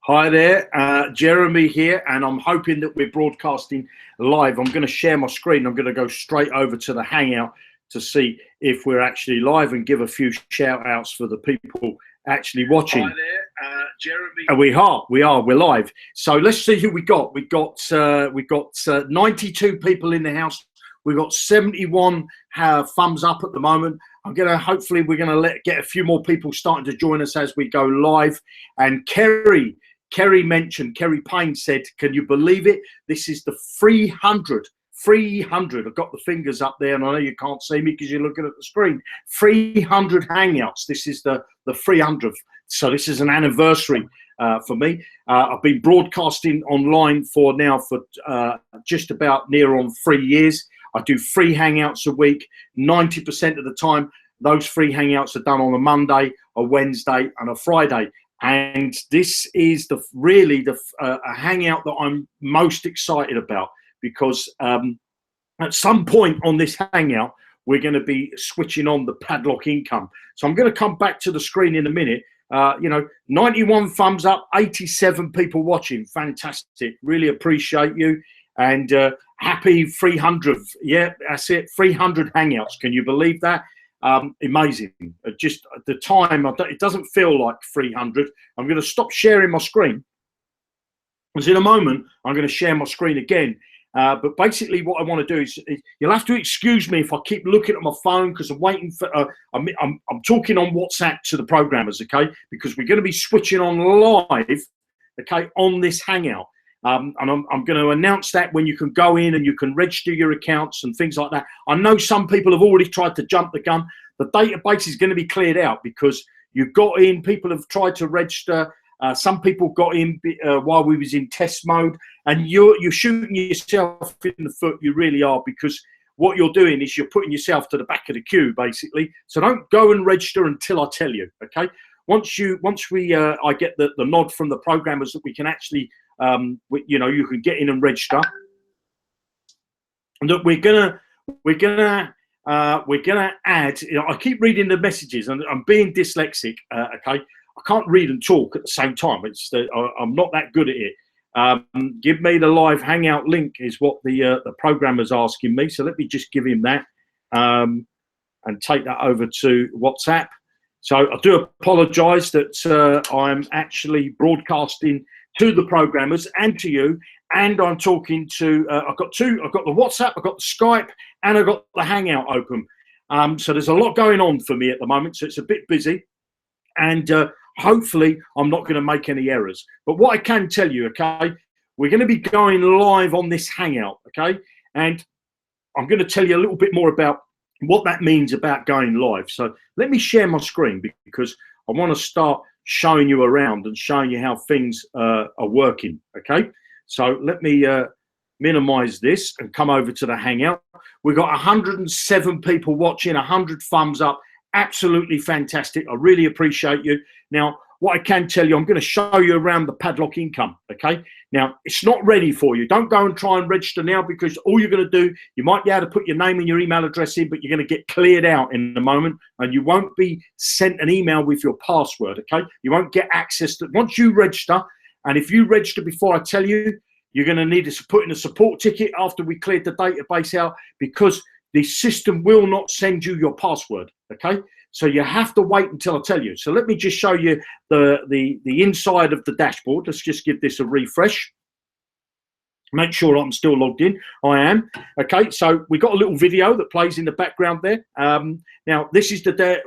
Hi there, Jeremy here, and I'm hoping that we're broadcasting live. I'm going to share my screen. I'm going to go straight over to the Hangout to see if we're actually live and give a few shout outs for the people actually watching. Hi there, Jeremy. And we're live. So let's see who we got. We got 92 people in the house. We've got 71 thumbs up at the moment. Hopefully we're gonna get a few more people starting to join us as we go live. And Kerry Payne said, can you believe it? This is the 300. I've got the fingers up there, and I know you can't see me because you're looking at the screen. 300 Hangouts. This is the 300th. So this is an anniversary for me. I've been broadcasting online for just about near on 3 years. I do 3 Hangouts a week. 90% of the time, those 3 Hangouts are done on a Monday, a Wednesday, and a Friday. And this is a Hangout that I'm most excited about, because at some point on this Hangout, we're going to be switching on the Padlock income. So I'm going to come back to the screen in a minute. 91 thumbs up, 87 people watching. Fantastic. Really appreciate you. And happy 300. Yeah, that's it. 300 Hangouts. Can you believe that? Amazing. Just at the time, it doesn't feel like 300. I'm going to stop sharing my screen, because in a moment, I'm going to share my screen again. But basically what I want to do is, you'll have to excuse me if I keep looking at my phone, because I'm waiting for, I'm talking on WhatsApp to the programmers, okay? Because we're going to be switching on live, okay, on this Hangout. And I'm going to announce that when you can go in and you can register your accounts and things like that. I know some people have already tried to jump the gun. The database is going to be cleared out, because you've got in, people have tried to register. Some people got in while we was in test mode, and you're shooting yourself in the foot. You really are, because what you're doing is you're putting yourself to the back of the queue, basically. So don't go and register until I tell you, okay? Once I get the nod from the programmers that we can actually, you can get in and register. And that we're gonna add. I keep reading the messages, and I'm being dyslexic, okay? I can't read and talk at the same time. I'm not that good at it. Give me the live Hangout link is what the programmer's asking me. So let me just give him that and take that over to WhatsApp. So I do apologise that I'm actually broadcasting to the programmers and to you, and I'm talking to. I've got the WhatsApp, I've got the Skype, and I've got the Hangout open. So there's a lot going on for me at the moment. So it's a bit busy, and hopefully I'm not going to make any errors. But what I can tell you, okay, we're going to be going live on this Hangout, okay, and I'm going to tell you a little bit more about what that means about going live. So let me share my screen, because I want to start showing you around and showing you how things are working, okay? So let me minimize this and come over to the Hangout. We've got 107 people watching, 100 thumbs up. Absolutely fantastic. I really appreciate you. Now, what I can tell you, I'm going to show you around the Padlock income, okay? Now, it's not ready for you. Don't go and try and register now, because all you're going to do, you might be able to put your name and your email address in, but you're going to get cleared out in a moment, and you won't be sent an email with your password, okay? You won't get access to, once you register, and if you register before I tell you, you're going to need to put in a support ticket after we cleared the database out, because the system will not send you your password, okay? So you have to wait until I tell you. So let me just show you the inside of the dashboard. Let's just give this a refresh. Make sure I'm still logged in. I am. Okay, so we got a little video that plays in the background there. Now, this is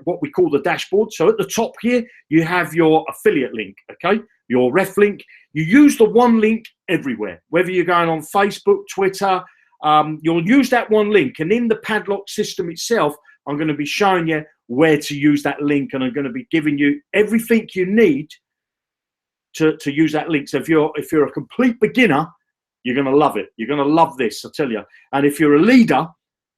what we call the dashboard. So at the top here, you have your affiliate link, okay? Your ref link. You use the one link everywhere, whether you're going on Facebook, Twitter, you'll use that one link. And in the Padlock system itself, I'm going to be showing you where to use that link, and I'm going to be giving you everything you need to use that link. So if you're a complete beginner, you're going to love it. You're going to love this, I tell you. And if you're a leader,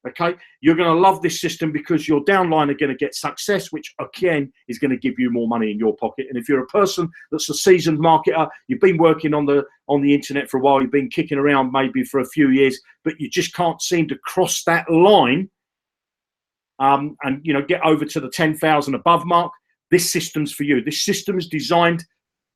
okay, you're going to love this system, because your downline are going to get success, which again is going to give you more money in your pocket. And if you're a person that's a seasoned marketer, you've been working on the internet for a while, you've been kicking around maybe for a few years, but you just can't seem to cross that line and get over to the 10,000 above mark, this system's for you. This system is designed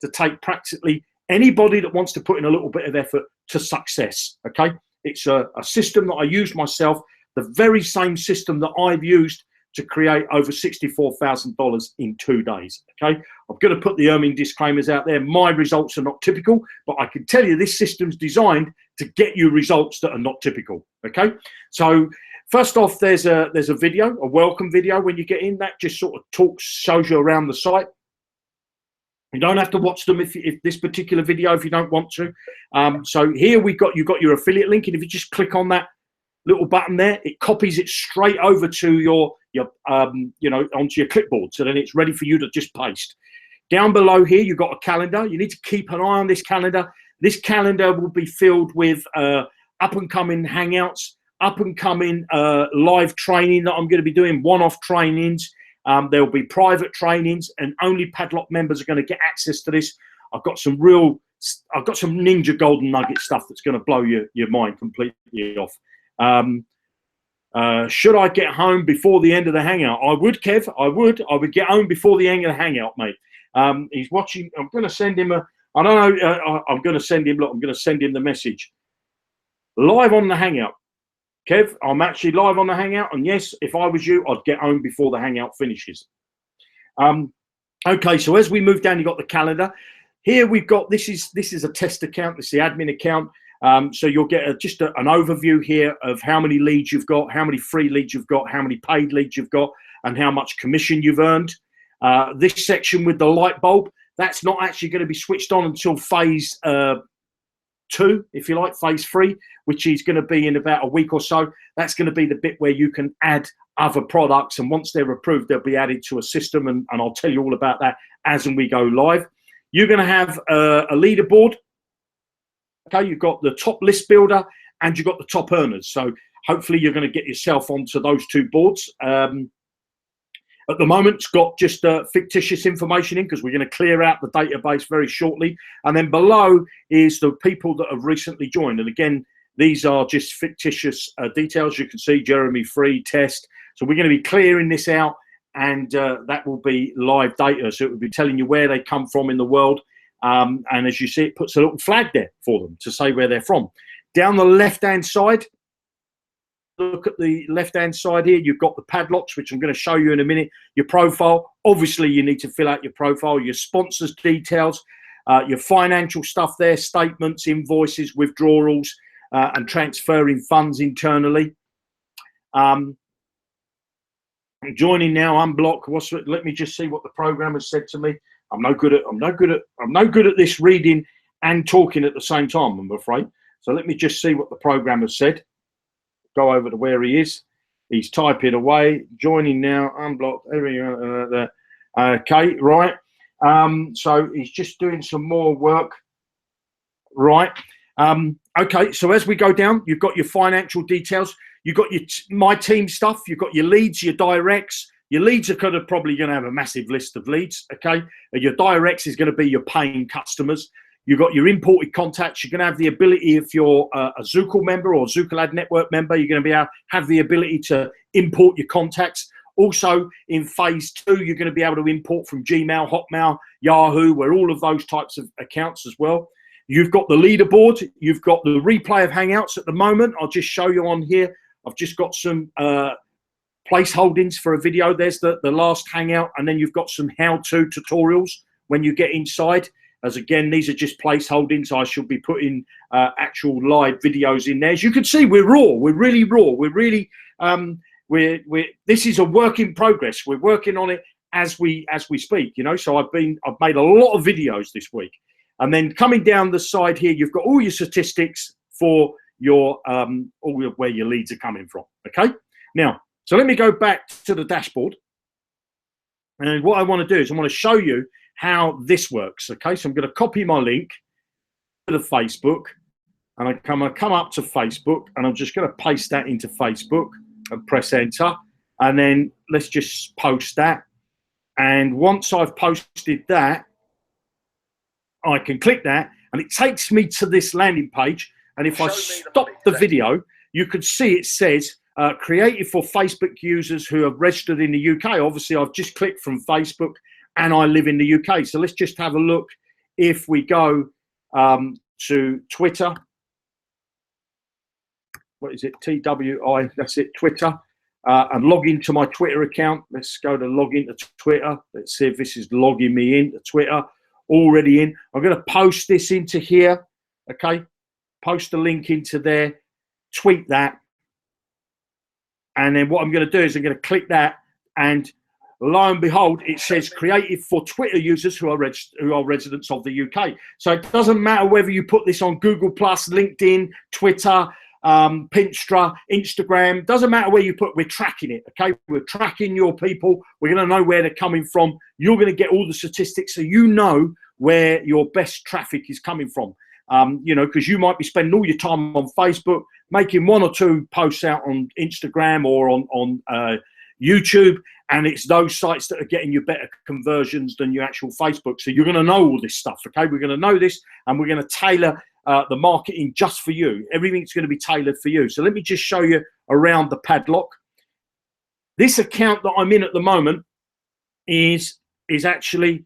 to take practically anybody that wants to put in a little bit of effort to success. Okay, it's a system that I use myself, the very same system that I've used to create over $64,000 in 2 days. Okay, I'm going to put the earning disclaimers out there. My results are not typical, but I can tell you this system's designed to get you results that are not typical. Okay, so first off, there's a video, a welcome video when you get in. That just sort of shows you around the site. You don't have to watch them if this particular video if you don't want to. So here you've got your affiliate link, and if you just click on that little button there, it copies it straight over to your onto your clipboard, so then it's ready for you to just paste. Down below here you've got a calendar. You need to keep an eye on this calendar. This calendar will be filled with up and coming hangouts, up and coming live training that I'm going to be doing, one-off trainings. There'll be private trainings, and only Padlock members are going to get access to this. I've got some ninja golden nugget stuff that's going to blow your mind completely off. Should I get home before the end of the hangout? I would, Kev. I would get home before the end of the hangout, mate. He's watching. I'm going to send him I don't know. I'm going to send him. Look, I'm going to send him the message live on the hangout. Kev, I'm actually live on the hangout, and yes, if I was you, I'd get home before the hangout finishes. Okay, so as we move down, you've got the calendar. Here we've got, this is a test account, this is the admin account. So you'll get just an overview here of how many leads you've got, how many free leads you've got, how many paid leads you've got, and how much commission you've earned. This section with the light bulb, that's not actually going to be switched on until phase 2, if you like, phase 3, which is going to be in about a week or so. That's going to be the bit where you can add other products, and once they're approved, they'll be added to a system, and I'll tell you all about that as and we go live. You're going to have a leaderboard. Okay, you've got the top list builder and you've got the top earners. So hopefully you're going to get yourself onto those 2 boards. At the moment, it's got just fictitious information in because we're going to clear out the database very shortly. And then below is the people that have recently joined. And again, these are just fictitious details. You can see Jeremy Free, Test. So we're going to be clearing this out, and that will be live data. So it will be telling you where they come from in the world. And as you see, it puts a little flag there for them to say where they're from. Down the left-hand side, look at the left-hand side here, you've got the padlocks, which I'm going to show you in a minute. Your profile, obviously you need to fill out your profile, your sponsors details, your financial stuff there, statements, invoices, withdrawals, and transferring funds internally. I'm joining now, unblock. Let me just see what the program has said to me. I'm no good at this reading and talking at the same time, I'm afraid. So let me just see what the program has said. Go over to where he is. He's typing away. Joining now. Unblocked. Okay, right. So he's just doing some more work. Right. Okay. So as we go down, you've got your financial details. You've got your my team stuff. You've got your leads, your directs. Your leads are probably going to have a massive list of leads. Okay. Your directs is going to be your paying customers. You've got your imported contacts. You're going to have the ability, if you're a Zookle member or Zookle Network member, you're going to be able to have the ability to import your contacts. Also, in phase 2, you're going to be able to import from Gmail, Hotmail, Yahoo, where all of those types of accounts as well. You've got the leaderboard. You've got the replay of Hangouts at the moment. I'll just show you on here. I've just got some placeholdings for a video. There's the last Hangout, and then you've got some how-to tutorials when you get inside. As again, these are just placeholdings. I shall be putting actual live videos in there. As you can see, we're raw. We're really raw. We're really this is a work in progress. We're working on it as we speak. You know, so I've made a lot of videos this week. And then coming down the side here, you've got all your statistics for your where your leads are coming from. Okay. Now, so let me go back to the dashboard. And what I want to do is I want to show you how this works. Okay, so I'm going to copy my link to the Facebook, and I come up to Facebook, and I'm just going to paste that into Facebook and press enter, and then let's just post that. And once I've posted that, I can click that, and it takes me to this landing page. And if I stop the video, you can see it says created for Facebook users who are registered in the UK. Obviously, I've just clicked from Facebook, and I live in the UK. So let's just have a look. If we go to Twitter. What is it? TWI, that's it, Twitter. And log into my Twitter account. Let's go to log into Twitter. Let's see if this is logging me into Twitter. Already in. I'm going to post this into here. Okay. Post the link into there. Tweet that. And then what I'm going to do is I'm going to click that, and lo and behold, it says created for Twitter users who are residents of the UK. So it doesn't matter whether you put this on Google Plus, LinkedIn, Twitter, Pinterest, Instagram. Doesn't matter where you put. We're tracking it. Okay, we're tracking your people. We're going to know where they're coming from. You're going to get all the statistics, so you know where your best traffic is coming from. You know, because you might be spending all your time on Facebook, making 1 or 2 posts out on Instagram or on YouTube, and it's those sites that are getting you better conversions than your actual Facebook. So you're going to know all this stuff. Okay, we're going to know this, and we're going to tailor the marketing just for you. Everything's going to be tailored for you. So let me just show you around the Padlock. This account that I'm in at the moment is actually,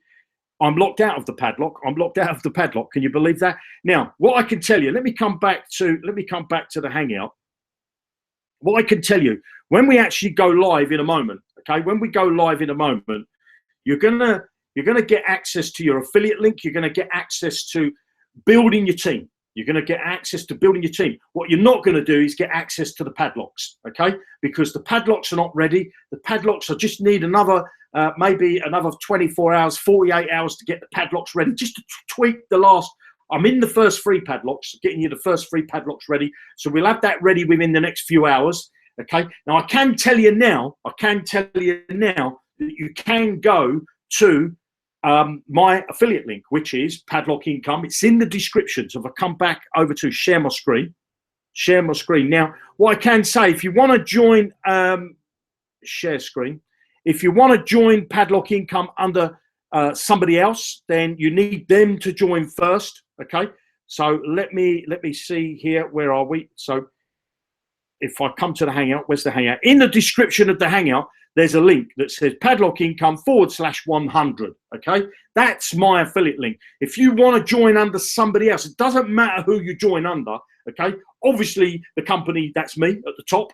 I'm locked out of the Padlock. I'm locked out of the Padlock. Can you believe that? Now, what I can tell you, let me come back to the Hangout. What I can tell you, when we actually go live in a moment, okay, when we go live in a moment, you're gonna get access to your affiliate link. You're gonna get access to building your team. You're going to get access to building your team. What you're not going to do is get access to the Padlocks, okay? Because the Padlocks are not ready. The Padlocks, I just need another, maybe another 24 hours, 48 hours to get the Padlocks ready, just to tweak the last. I'm in the first 3 Padlocks, getting you the first 3 Padlocks ready. So we'll have that ready within the next few hours, okay? Now, I can tell you now that you can go to my affiliate link, which is Padlock Income. It's in the description. So if I come back over to share my screen. Now, what I can say, if you want to join share screen, if you want to join Padlock Income under somebody else, then you need them to join first. Okay. So let me see here. Where are we? So if I come to the Hangout, where's the Hangout? In the description of the Hangout, there's a link that says Padlock Income /100. Okay, that's my affiliate link. If you want to join under somebody else, it doesn't matter who you join under. Okay, obviously the company, that's me at the top,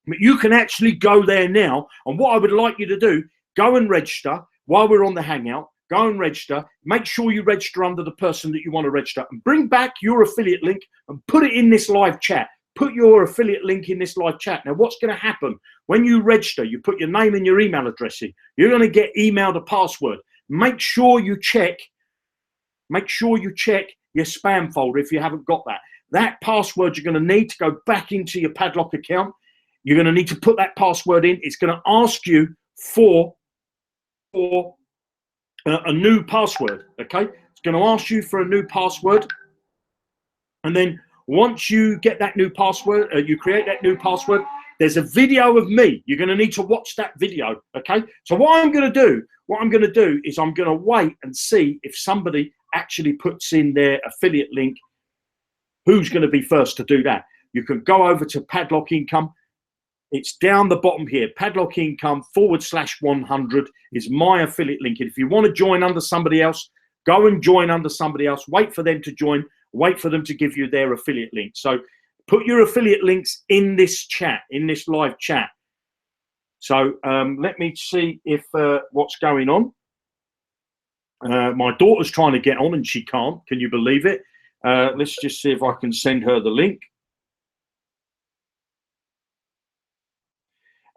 but you can actually go there now. And what I would like you to do, go and register while we're on the Hangout. Go and register. Make sure you register under the person that you want to register, and bring back your affiliate link and put it in this live chat. Put your affiliate link in this live chat. Now, what's going to happen when you register? You put your name and your email address in. You're going to get emailed a password. Make sure you check your spam folder if you haven't got that. That password you're going to need to go back into your Padlock account. You're going to need to put that password in. It's going to ask you for a new password. Okay, it's going to ask you for a new password, and then once you get that new password, you create that new password, there's a video of me. You're going to need to watch that video, okay? So what I'm going to do is I'm going to wait and see if somebody actually puts in their affiliate link. Who's going to be first to do that? You can go over to Padlock Income. It's down the bottom here. Padlock Income /100 is my affiliate link. And if you want to join under somebody else, go and join under somebody else. Wait for them to join. Wait for them to give you their affiliate link. So put your affiliate links in this chat, in this live chat. So let me see if what's going on. My daughter's trying to get on and she can't. Can you believe it? Let's just see if I can send her the link.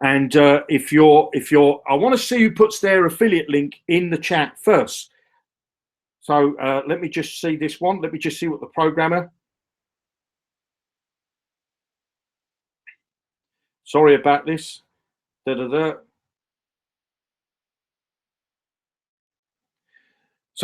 And if you're, I want to see who puts their affiliate link in the chat first. So let me just see this one. Let me just see what the programmer. Sorry about this. So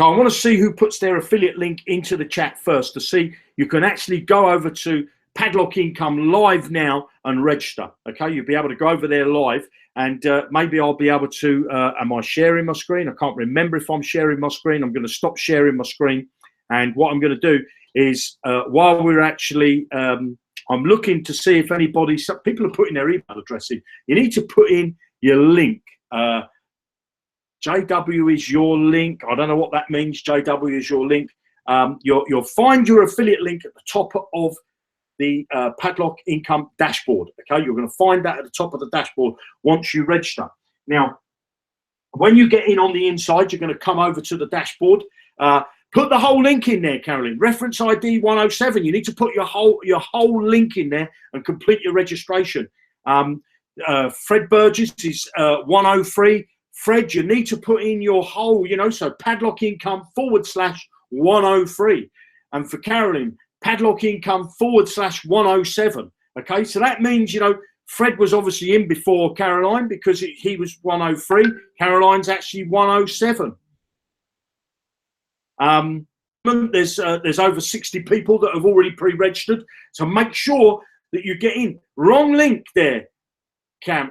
I want to see who puts their affiliate link into the chat first to see. You can actually go over to Padlock Income live now and register. Okay, you'll be able to go over there live, and maybe I'll be able to. Am I sharing my screen? I can't remember if I'm sharing my screen. I'm going to stop sharing my screen, and what I'm going to do is while we're actually, I'm looking to see if anybody. Some people are putting their email address in. You need to put in your link. JW is your link. I don't know what that means. JW is your link. You'll find your affiliate link at the top of the Padlock Income dashboard. Okay, you're going to find that at the top of the dashboard once you register. Now, when you get in on the inside, you're going to come over to the dashboard. Put the whole link in there, Carolyn. Reference ID 107. You need to put your whole link in there and complete your registration. Fred Burgess is 103. Fred, you need to put in your whole, so Padlock Income /103. And for Carolyn, Padlock Income /107. Okay, so that means, Fred was obviously in before Caroline because he was 103. Caroline's actually 107. There's over 60 people that have already pre-registered, so make sure that you get in. Wrong link there, Cam.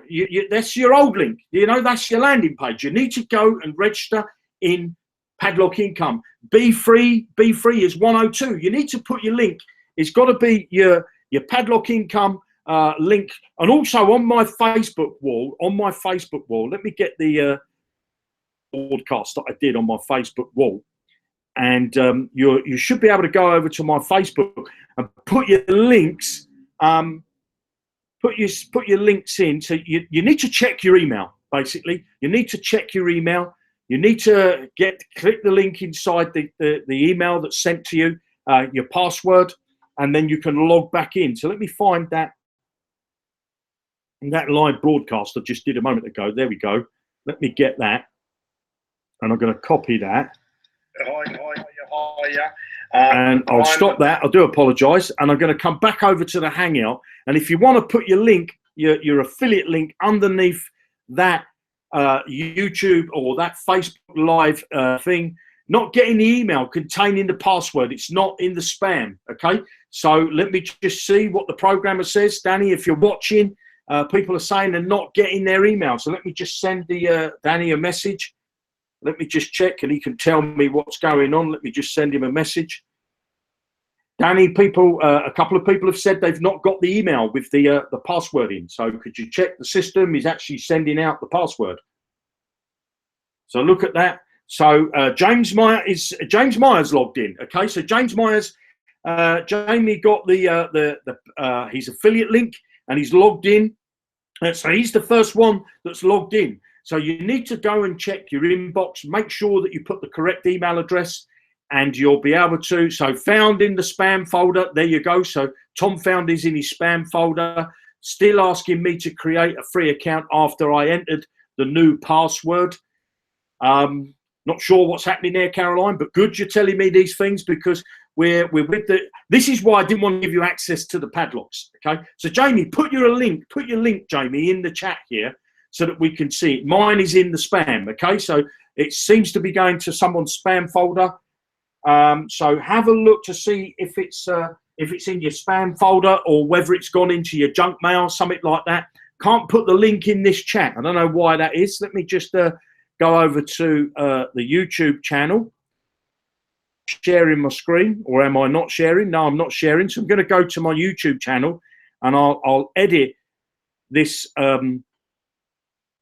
That's your old link. That's your landing page. You need to go and register in Padlock Income. Be free is 102. You need to put your link. It's got to be your Padlock Income link. And also on my Facebook wall, let me get the broadcast that I did on my Facebook wall. And you should be able to go over to my Facebook and put your links. Put your links in. So you need to check your email. Basically, you need to check your email. You need to click the link inside the email that's sent to you, your password, and then you can log back in. So let me find that live broadcast I just did a moment ago. There we go. Let me get that, and I'm going to copy that. And I'll stop that. I do apologize. And I'm going to come back over to the Hangout. And if you want to put your link, your affiliate link underneath that YouTube or that Facebook Live thing, not getting the email containing the password. It's not in the spam. Okay. So let me just see what the programmer says. Danny, if you're watching, people are saying they're not getting their email. So let me just send Danny a message. Let me just check and he can tell me what's going on. Let me just send him a message. Danny, a couple of people have said they've not got the email with the password in. So could you check the system is actually sending out the password? So look at that. So James Myers logged in. Okay, so James Myers, Jamie got his affiliate link and he's logged in. So he's the first one that's logged in. So you need to go and check your inbox, make sure that you put the correct email address and you'll be able to. So found in the spam folder, there you go. So Tom found his in his spam folder, still asking me to create a free account after I entered the new password. Not sure what's happening there, Caroline, but good you're telling me these things because we're with this is why I didn't want to give you access to the padlocks. Okay. So Jamie, put your link, Jamie, in the chat here, so that we can see it. Mine is in the spam, okay? So it seems to be going to someone's spam folder. So have a look to see if it's in your spam folder or whether it's gone into your junk mail, something like that. Can't put the link in this chat. I don't know why that is. Let me just go over to the YouTube channel. Sharing my screen, or am I not sharing? No, I'm not sharing. So I'm going to go to my YouTube channel and I'll edit this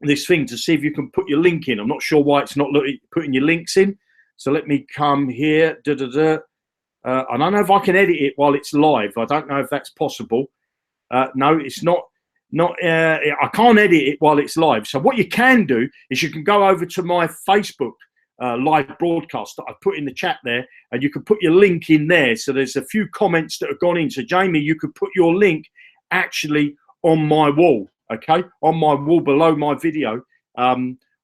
this thing to see if you can put your link in. I'm not sure why it's not putting your links in. So let me come here. I don't know if I can edit it while it's live. I don't know if that's possible. No, it's not. I can't edit it while it's live. So what you can do is you can go over to my Facebook live broadcast that I put in the chat there, and you can put your link in there. So there's a few comments that have gone in. So Jamie, you could put your link actually on my wall. Okay, on my wall below my video,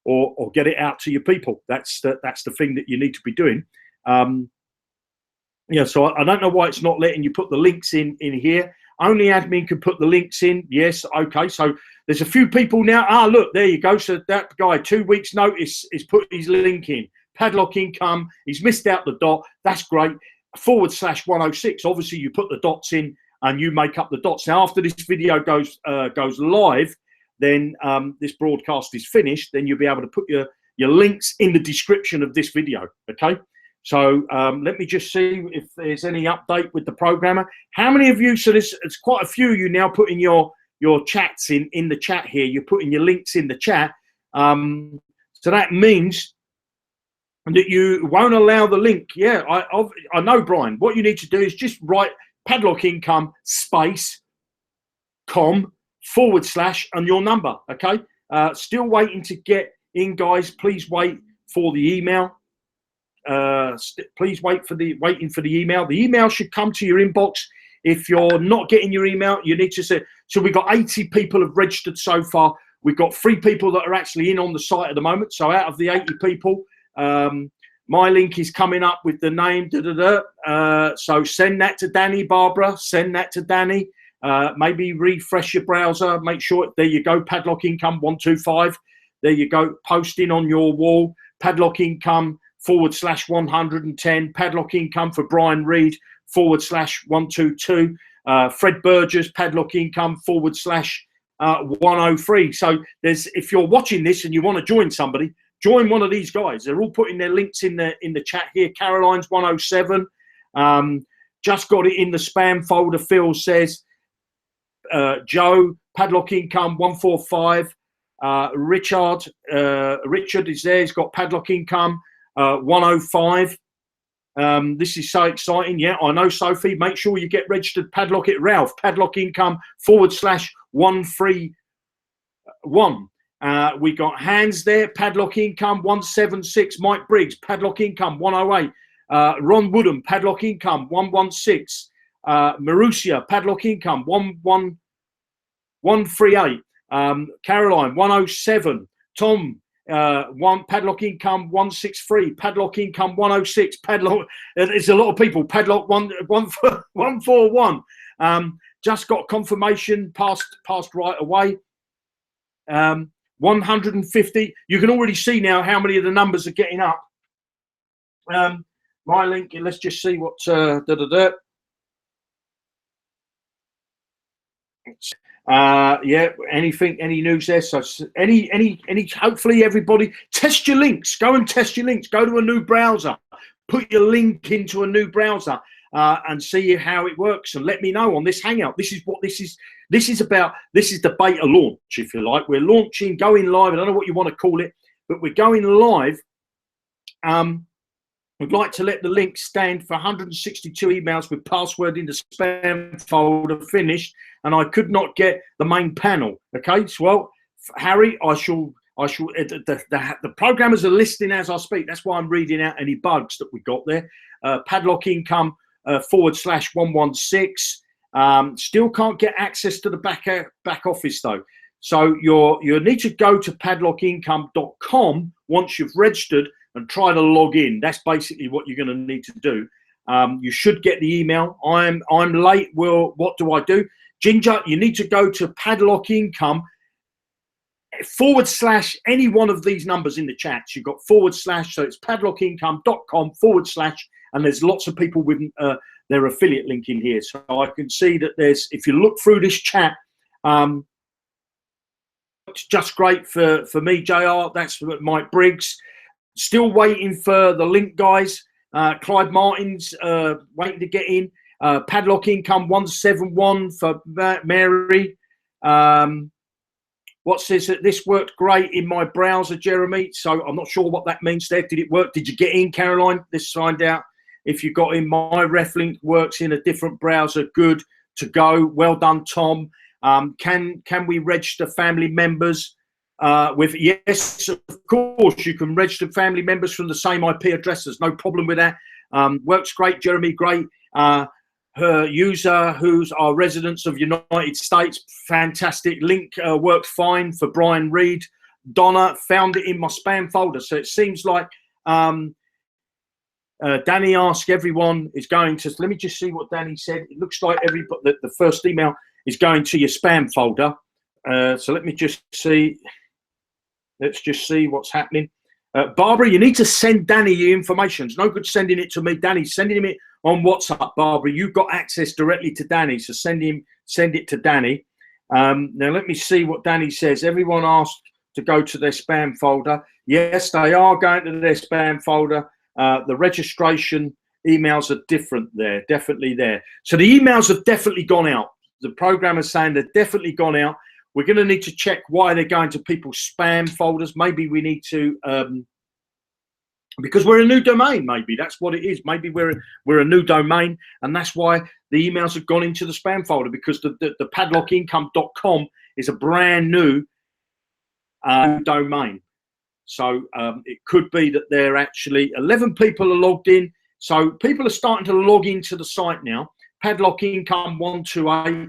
or get it out to your people. That's the thing that you need to be doing. Yeah, so I don't know why it's not letting you put the links in here. Only admin can put the links in. Yes, okay. So there's a few people now. Ah, look, there you go. So that guy, 2 weeks notice, is put his link in. Padlock Income. He's missed out the dot. That's great. /106. Obviously, you put the dots in and you make up the dots. Now, after this video goes live, then this broadcast is finished, then you'll be able to put your links in the description of this video, okay? So let me just see if there's any update with the programmer. How many of you, so there's quite a few of you now putting your chats in the chat here. You're putting your links in the chat. So that means and that you won't allow the link. Yeah, I know, Brian. What you need to do is just write Padlock Income space com / and your number. Okay. Still waiting to get in, guys. Please wait for the email. Please waiting for the email. The email should come to your inbox. If you're not getting your email, you need to say. So we've got 80 people have registered so far. We've got 3 people that are actually in on the site at the moment. So out of the 80 people, my link is coming up with the name. So send that to Danny, Barbara. Send that to Danny. Maybe refresh your browser. Make sure, there you go, Padlock Income 125. There you go, posting on your wall, Padlock Income /110, Padlock Income for Brian Reed /122, Fred Burgess, Padlock Income /103. So if you're watching this and you want to join somebody, join one of these guys. They're all putting their links in the chat here. Caroline's 107. Just got it in the spam folder. Phil says, Joe, Padlock Income 145. Richard is there. He's got Padlock Income 105. This is so exciting. Yeah, I know, Sophie. Make sure you get registered. Padlock it, Ralph. Padlock Income /131. We got Hands there. Padlock Income 176. Mike Briggs. Padlock Income 108. Ron Woodham. Padlock Income 116. Marussia. Padlock Income 138. Caroline 107. Tom Padlock Income 163. Padlock Income 106. Padlock. There's a lot of people. Padlock 141. Just got confirmation. Passed right away. 150. You can already see now how many of the numbers are getting up. My link. Let's just see what. Yeah, any news there? So any hopefully everybody test your links. Go and test your links. Go to a new browser, put your link into a new browser, and see how it works, and let me know on this Hangout. This is what this is about. This is the beta launch, if you like. We're launching, going live. I don't know what you want to call it, but we're going live. We'd like to let the link stand for 162 emails with password in the spam folder finished, and I could not get the main panel. Okay, so well, Harry, I shall. The programmers are listening as I speak. That's why I'm reading out any bugs that we got there. Padlock Income /116. Still can't get access to the back office though. So you need to go to padlockincome.com once you've registered and try to log in. That's basically what you're going to need to do. You should get the email. I'm late. Well, what do I do? Ginger, you need to go to Padlock Income / any one of these numbers in the chat. You've got /, so it's padlockincome.com / and there's lots of people with their affiliate link in here. So I can see that if you look through this chat, it's just great for me, JR. That's Mike Briggs. Still waiting for the link, guys. Clyde Martin's waiting to get in. Padlock Income 171 for Mary. What says that this worked great in my browser, Jeremy? So I'm not sure what that means there. Did it work? Did you get in, Caroline? Let's find out if you got in. My ref link works in a different browser. Good to go. Well done, Tom. Can we register family members? Yes, of course, you can register family members from the same IP address. There's no problem with that. Works great, Jeremy. Great. Her user, who's our residents of United States, fantastic. Link worked fine for Brian Reed. Donna found it in my spam folder. So it seems like Danny asked everyone is going to. Let me just see what Danny said. It looks like the first email is going to your spam folder. So let me just see. Let's just see what's happening. Barbara, you need to send Danny your information. It's no good sending it to me. Danny's sending it on WhatsApp. Barbara, you've got access directly to Danny, so send it to Danny. Now let me see what Danny says. Everyone asked to go to their spam folder. Yes, they are going to their spam folder. The registration emails are different there, definitely there. So the emails have definitely gone out. The programmer's saying they've definitely gone out. We're going to need to check why they're going to people's spam folders. Maybe we need to because we're a new domain. Maybe that's what it is. Maybe we're a new domain, and that's why the emails have gone into the spam folder, because the padlockincome.com is a brand new domain. So it could be that they're actually 11 people are logged in. So people are starting to log into the site now. Padlock Income 128.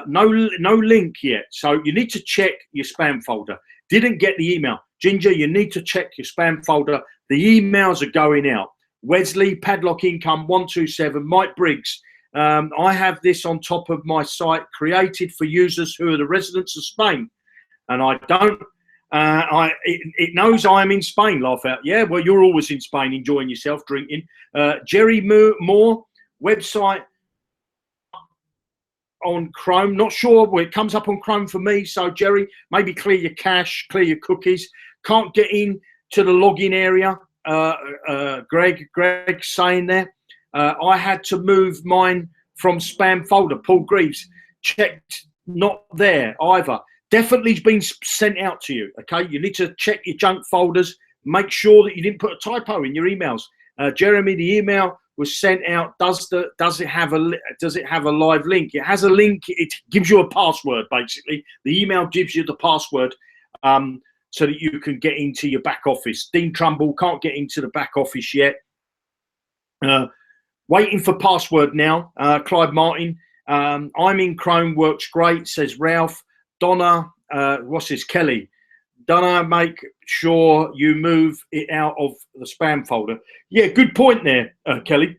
No link yet. So you need to check your spam folder. Didn't get the email. Ginger, you need to check your spam folder. The emails are going out. Wesley, Padlock Income 127, Mike Briggs. I have this on top of my site created for users who are the residents of Spain. And I don't, it knows I'm in Spain, laugh out. Yeah, well, you're always in Spain enjoying yourself, drinking. Jerry Moore, website on Chrome. Not sure where it comes up on Chrome for me. So Jerry, maybe clear your cache, clear your cookies. Can't get in to the login area. Greg saying there. I had to move mine from spam folder. Paul Greaves, checked, not there either. Definitely been sent out to you. Okay, you need to check your junk folders. Make sure that you didn't put a typo in your emails. Jeremy, the email was sent out. Does it have a live link? It has a link. It gives you a password. Basically, the email gives you the password so that you can get into your back office. Dean Trumbull can't get into the back office yet. Waiting for password now. Clive Martin. I'm in Chrome. Works great. Says Ralph. Donna. What's this? Kelly. Donna, make sure you move it out of the spam folder. Yeah, good point there, Kelly.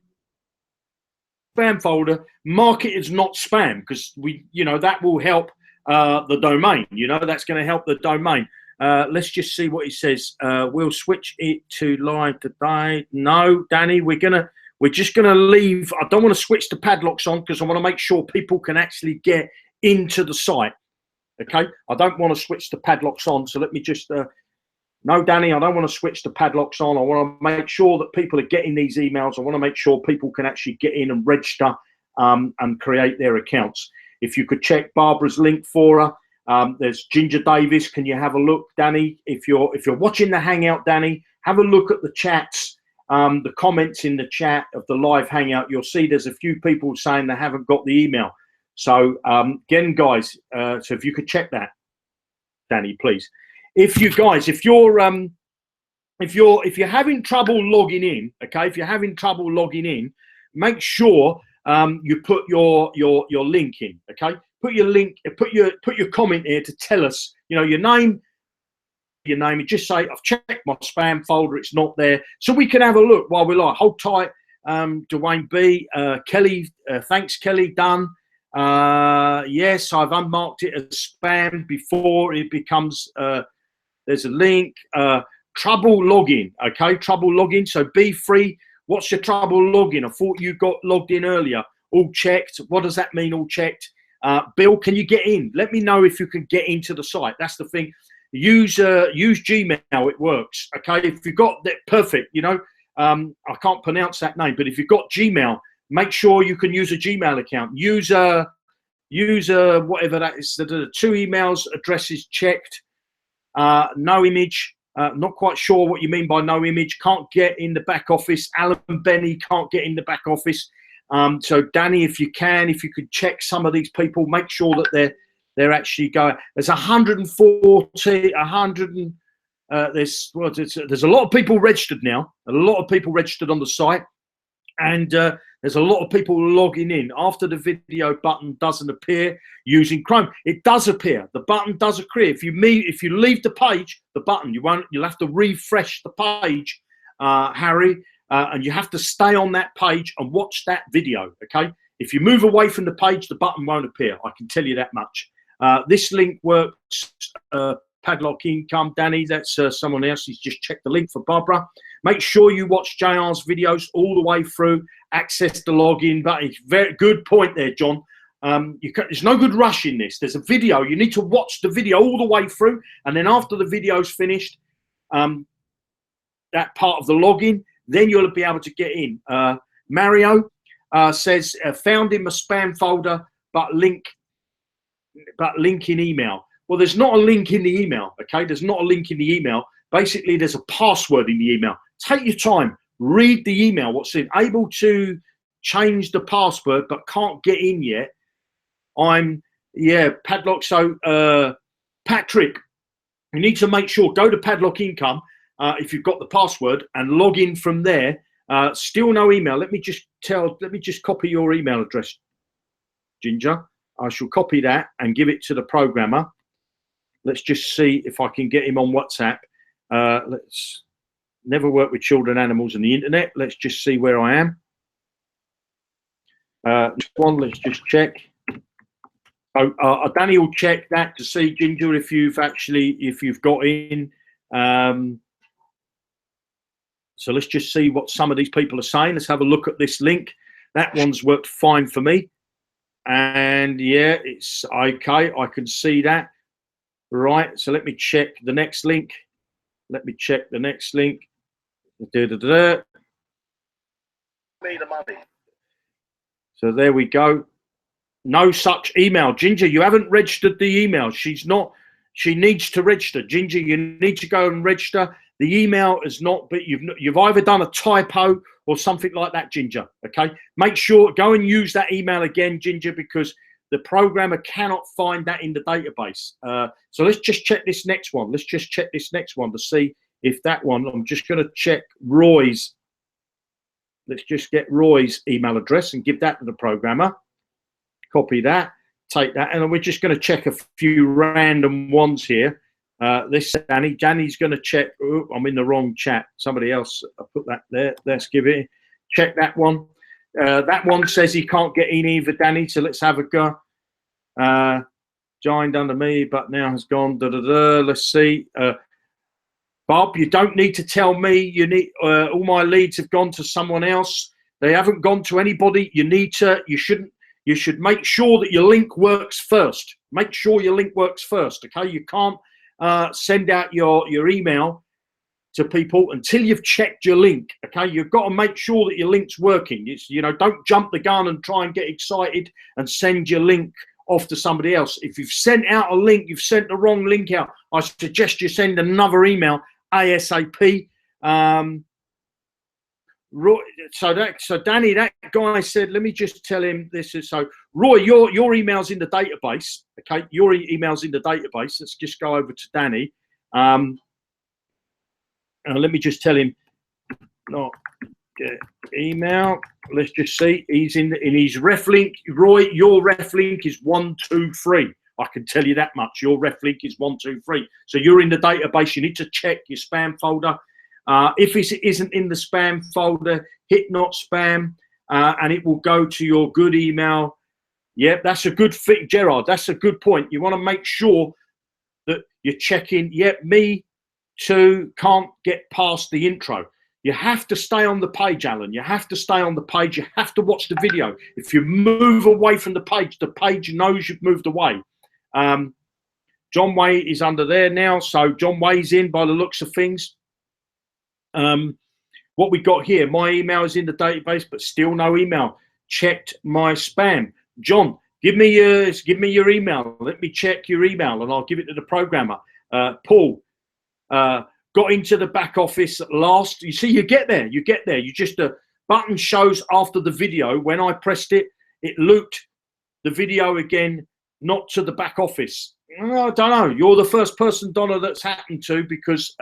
Spam folder, mark it as not spam, because that will help the domain. That's going to help the domain. Let's just see what he says. We'll switch it to live today. No, Danny, we're just gonna leave. I don't want to switch the padlocks on because I want to make sure people can actually get into the site. Okay, I don't want to switch the padlocks on, so let me just no, Danny, I don't want to switch the padlocks on. I want to make sure that people are getting these emails. I want to make sure people can actually get in and register and create their accounts. If you could check Barbara's link for her. There's Ginger Davis. Can you have a look, Danny? If you're watching the Hangout, Danny, have a look at the chats, the comments in the chat of the live Hangout. You'll see there's a few people saying they haven't got the email. So again, guys, so if you could check that, Danny, please. If you're having trouble logging in, okay, if you're having trouble logging in, make sure you put your link in, okay. Put your link, put your comment here to tell us, your name, and just say I've checked my spam folder, it's not there, so we can have a look while we're live. Hold tight, Dwayne B, Kelly, thanks Kelly, done. Yes, I've unmarked it as spam before it becomes. There's a link. Trouble login, okay, trouble login. So be free. What's your trouble login? I thought you got logged in earlier. All checked. What does that mean? All checked. Bill, can you get in? Let me know if you can get into the site. That's the thing. Use Gmail. It works. Okay, if you've got that, perfect. I can't pronounce that name, but if you've got Gmail, make sure you can use a Gmail account. Use whatever that is. The 2 emails addresses checked. No image. Not quite sure what you mean by no image. Can't get in the back office. Alan Benny can't get in the back office. So Danny, if you could check some of these people, make sure that they're actually going. There's 140, 100. There's a lot of people registered now. A lot of people registered on the site, and there's a lot of people logging in. After the video button doesn't appear using Chrome, it does appear. The button does appear. If you leave the page, the button, you'll have to refresh the page, Harry, and you have to stay on that page and watch that video. Okay. If you move away from the page, the button won't appear. I can tell you that much. This link works. Padlock Income, Danny, that's someone else. He's just checked the link for Barbara. Make sure you watch JR's videos all the way through. Access the login button. Very good point there, John. There's no good rush in this. There's a video. You need to watch the video all the way through, and then after the video's finished, that part of the login, then you'll be able to get in. Mario says, found in my spam folder, but link in email. Well, there's not a link in the email, okay? There's not a link in the email. Basically, there's a password in the email. take your time, read the email, what's in. Able to change the password but can't get in yet. Padlock. So Patrick, you need to make sure, go to Padlock Income if you've got the password and log in from there. Still no email. Let me just copy your email address, Ginger. I shall copy that and give it to the programmer. Let's just see if I can get him on WhatsApp. Let's never work with children, animals, and the internet. Let's just see where I am. Let's just check. So Danny will check that to see, Ginger, if you've got in. So let's just see what some of these people are saying. Let's have a look at this link. That one's worked fine for me. And yeah, it's okay. I can see that. Right. So let me check the next link. Let me check the next link. So there we go. No such email. Ginger, you haven't registered the email. She needs to register. Ginger, you need to go and register. The email is not, but you've either done a typo or something like that, Ginger. Okay. Make sure, go and use that email again, Ginger, because the programmer cannot find that in the database. So let's just check this next one. Let's just check this next one to see if that one, I'm just going to check Roy's. Let's just get Roy's email address and give that to the programmer. Copy that, take that, and we're just going to check a few random ones here. This Danny's going to check. Oh, I'm in the wrong chat. Somebody else, I put that there. Let's give it. Check that one. That one says he can't get in either, Danny. So let's have a go. Joined under me, but now has gone. Let's see. Bob, you don't need to tell me. You need all my leads have gone to someone else. They haven't gone to anybody. You should make sure that your link works first. Make sure your link works first. Okay, you can't send out your email to people until you've checked your link. Okay, you've got to make sure that your link's working. Don't jump the gun and try and get excited and send your link off to somebody else. If you've sent out a link, you've sent the wrong link out, I suggest you send another email ASAP. So Danny, that guy said, let me just tell him this is so. Roy, your email's in the database. Okay, your email's in the database. Let's just go over to Danny. And let me just tell him, not get email. Let's just see. He's in his ref link. Roy, your ref link is 123. I can tell you that much. Your ref link is 123. So you're in the database. You need to check your spam folder. If it isn't in the spam folder, hit not spam, and it will go to your good email. Yeah, that's a good fit, Gerard. That's a good point. You want to make sure that you're checking. Yep, me too. Can't get past the intro. You have to stay on the page, Alan. You have to stay on the page. You have to watch the video. If you move away from the page knows you've moved away. John Way is under there now. So John Way's in by the looks of things. What we got here, my email is in the database, but still no email. Checked my spam. John, give me your email. Let me check your email and I'll give it to the programmer. Paul, got into the back office last. You see, you get there. You just, the button shows after the video. When I pressed it, it looped the video again, not to the back office. I don't know. You're the first person, Donna, that's happened to, because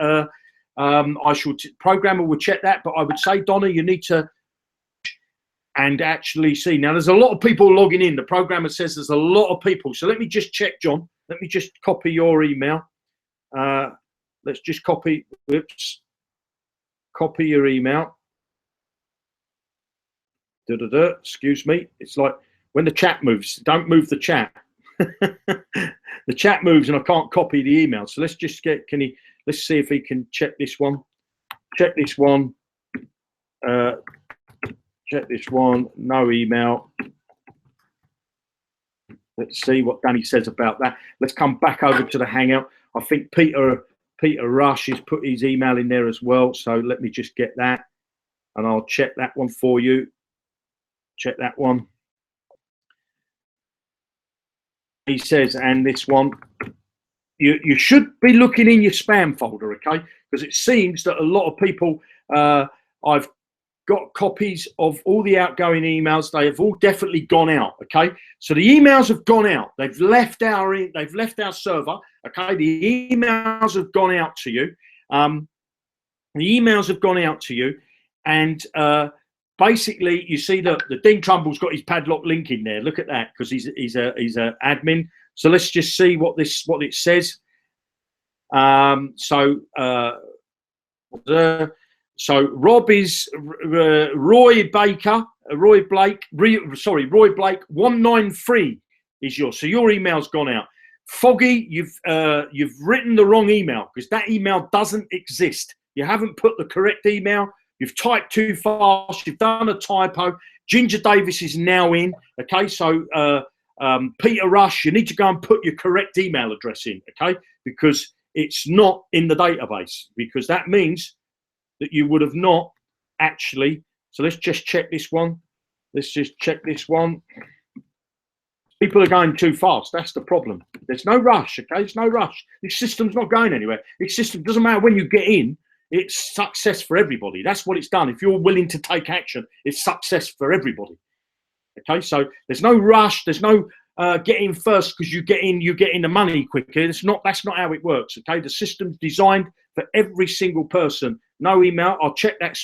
programmer will check that. But I would say, Donna, you need to and actually see. Now, there's a lot of people logging in. The programmer says there's a lot of people. So let me just check, John. Let me just copy your email. Let's just copy. Oops. Copy your email. Excuse me. It's like when the chat moves. Don't move the chat. The chat moves and I can't copy the email. So let's just get. Let's see if he can check this one. Check this one. Check this one. No email. Let's see what Danny says about that. Let's come back over to the Hangout. I think Peter Rush has put his email in there as well. So let me just get that and I'll check that one for you. Check that one. He says, and this one, you should be looking in your spam folder, okay? because it seems that a lot of people, I've got copies of all the outgoing emails. They have all definitely gone out. Okay, so the emails have gone out. They've left our server. Okay, the emails have gone out to you. The emails have gone out to you, and basically, you see that the Dean Trumble's got his Padlock link in there. Look at that, because he's a admin. So let's just see what it says. So Rob is Roy Blake 193 is yours. So your email's gone out. Foggy, you've written the wrong email, because that email doesn't exist. You haven't put the correct email. You've typed too fast. You've done a typo. Ginger Davis is now in. Okay, so Peter Rush, you need to go and put your correct email address in. Okay, because it's not in the database, because that means that you would have not actually. So let's just check this one. Let's just check this one. People are going too fast. That's the problem. There's no rush. Okay, there's no rush. This system's not going anywhere. This system doesn't matter when you get in. It's success for everybody. That's what it's done. If you're willing to take action, it's success for everybody. Okay, so there's no rush. There's no get in first because you get in the money quicker. That's not how it works. Okay, the system's designed for every single person. No email. I'll check that,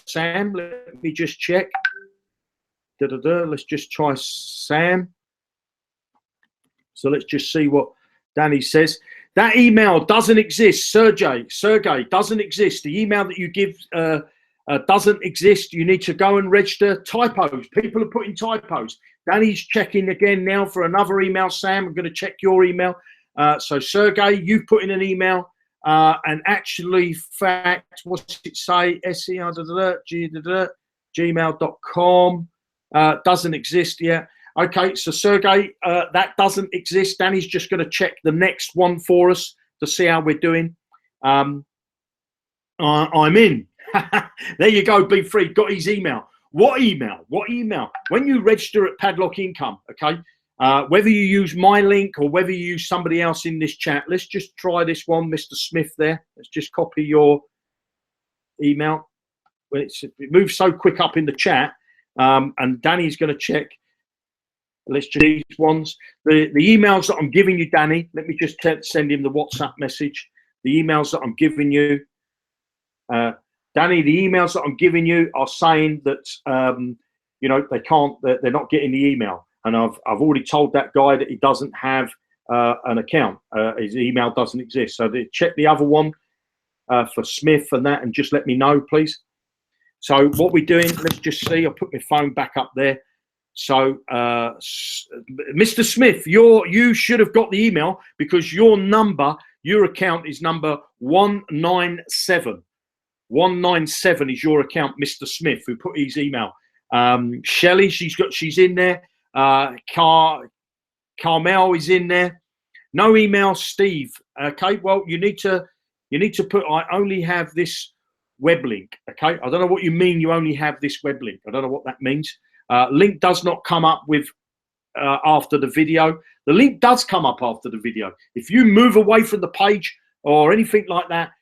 Sam. Let me just check. Let's just try Sam. So let's just see what Danny says. That email doesn't exist, Sergey doesn't exist. The email that you give doesn't exist. You need to go and register. Typos. People are putting typos. Danny's checking again now for another email. Sam, I'm going to check your email. So Sergey, you've put in an email, and actually, fact, what's it say? gmail.com doesn't exist yet. Okay, so Sergey, that doesn't exist. Danny's just going to check the next one for us to see how we're doing. I'm in. There you go, Be Free. Got his email. What email? What email? When you register at Padlock Income, okay, whether you use my link or whether you use somebody else in this chat, let's just try this one, Mr. Smith there. Let's just copy your email. When it moves so quick up in the chat, and Danny's going to check. Let's just these ones. The emails that I'm giving you, Danny, let me just send him the WhatsApp message. The emails that I'm giving you, Danny, the emails that I'm giving you are saying that, you know, they're not getting the email. And I've already told that guy that he doesn't have an account. His email doesn't exist. So check the other one for Smith and that, and just let me know, please. So what we're doing, let's just see. I'll put my phone back up there. So, Mr. Smith, you should have got the email, because your account is number 197. 197 is your account, Mr. Smith, who put his email. Shelley, she's in there. Carmel is in there. No email, Steve. Okay, well, you need to put, I only have this web link. Okay, I don't know what you mean. You only have this web link. I don't know what that means. Link does not come up with after the video. The link does come up after the video. If you move away from the page or anything like that,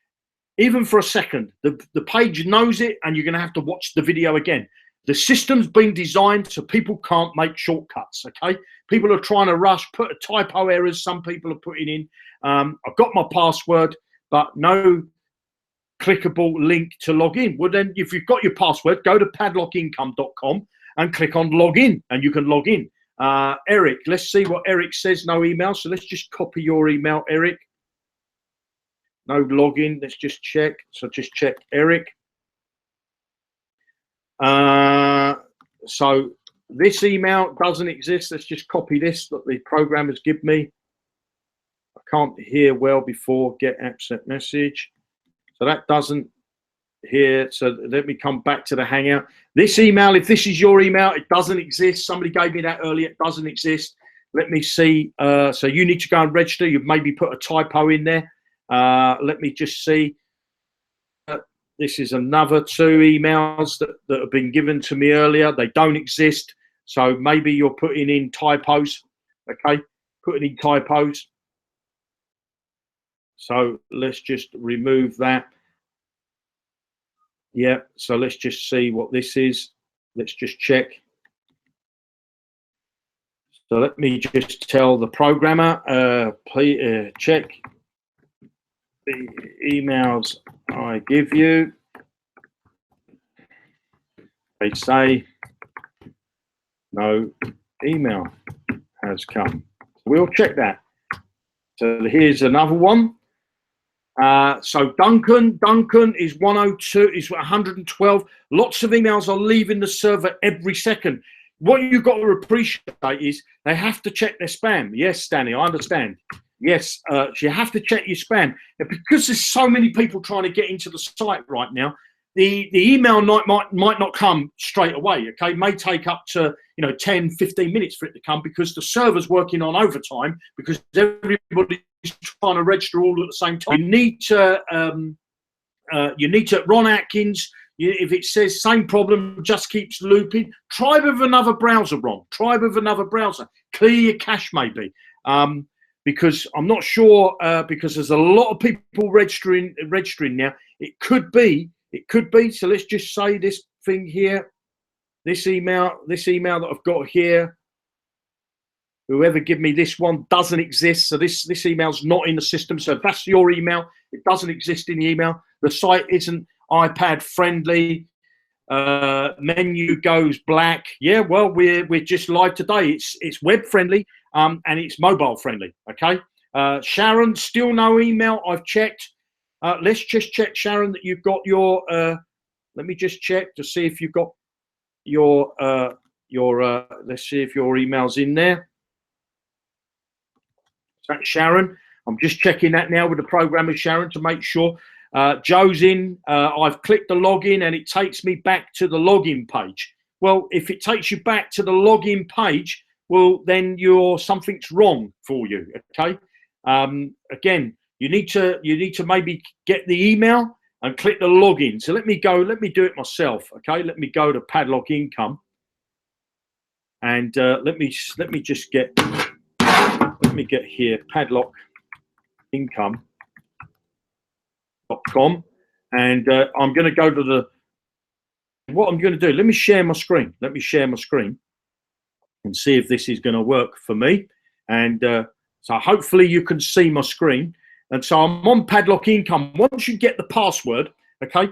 even for a second, the page knows it, and you're going to have to watch the video again. The system's been designed so people can't make shortcuts. Okay, people are trying to rush, put typo errors. Some people are putting in. I've got my password, but no clickable link to log in. Well, then, if you've got your password, go to padlockincome.com. and click on log in, and you can log in. Eric, let's see what Eric says. No email. So let's just copy your email, Eric. No login. Let's just check. So just check Eric. So this email doesn't exist. Let's just copy this that the program has given me. I can't hear well before get accept message. So that doesn't here. So let me come back to the Hangout. This email, if this is your email, it doesn't exist. Somebody gave me that earlier. It doesn't exist. Let me see. So you need to go and register. You've maybe put a typo in there. Let me just see. This is another 2 emails that have been given to me earlier. They don't exist. So maybe you're putting in typos. Okay, putting in typos. So let's just remove that. Yeah, so let's just see what this is. Let's just check. So let me just tell the programmer, please check the emails I give you. They say no email has come. We'll check that. So here's another one. So Duncan is 102, is 112. Lots of emails are leaving the server every second. What you've got to appreciate is they have to check their spam. Yes, Stanley, I understand. Yes, you have to check your spam. And because there's so many people trying to get into the site right now, the email might not come straight away. Okay, it may take up to 10, 15 minutes for it to come because the server's working on overtime because everybody's trying to register all at the same time. You need to Ron Atkins. If it says same problem, just keeps looping, try with another browser, Ron. Try with another browser. Clear your cache, maybe. Because I'm not sure, because there's a lot of people registering now. It could be. So let's just say this thing here, this email that I've got here. Whoever give me this one doesn't exist. So this email's not in the system. So if that's your email, it doesn't exist in the email. The site isn't iPad friendly. Menu goes black. Yeah, well, we're just live today. It's web friendly and it's mobile friendly. Okay. Sharon, still no email. I've checked. Let's just check, Sharon, that you've got your. Let me just check to see if you've got your. Let's see if your email's in there. That's Sharon. I'm just checking that now with the programmer, Sharon, to make sure. Joe's in. I've clicked the login and it takes me back to the login page. Well, if it takes you back to the login page, well, then something's wrong for you. Okay. Again, you need to maybe get the email and click the login. So let me do it myself. Okay. Let me go to Padlockincome and let me just get. Let me get here, Padlockincome.com, and I'm going to go to what I'm going to do. Let me share my screen. And see if this is going to work for me. And so hopefully you can see my screen. And so I'm on Padlockincome. Once you get the password, okay,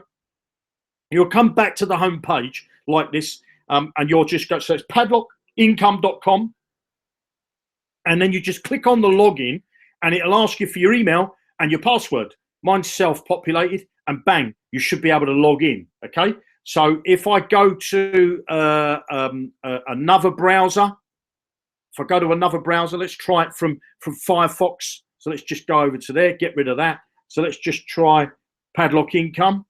you'll come back to the home page like this, and you'll just go. So it's Padlockincome.com. And then you just click on the login and it'll ask you for your email and your password. Mine's self-populated and bang, you should be able to log in, okay? So if I go to another browser, let's try it from Firefox. So let's just go over to there, get rid of that. So let's just try Padlockincome,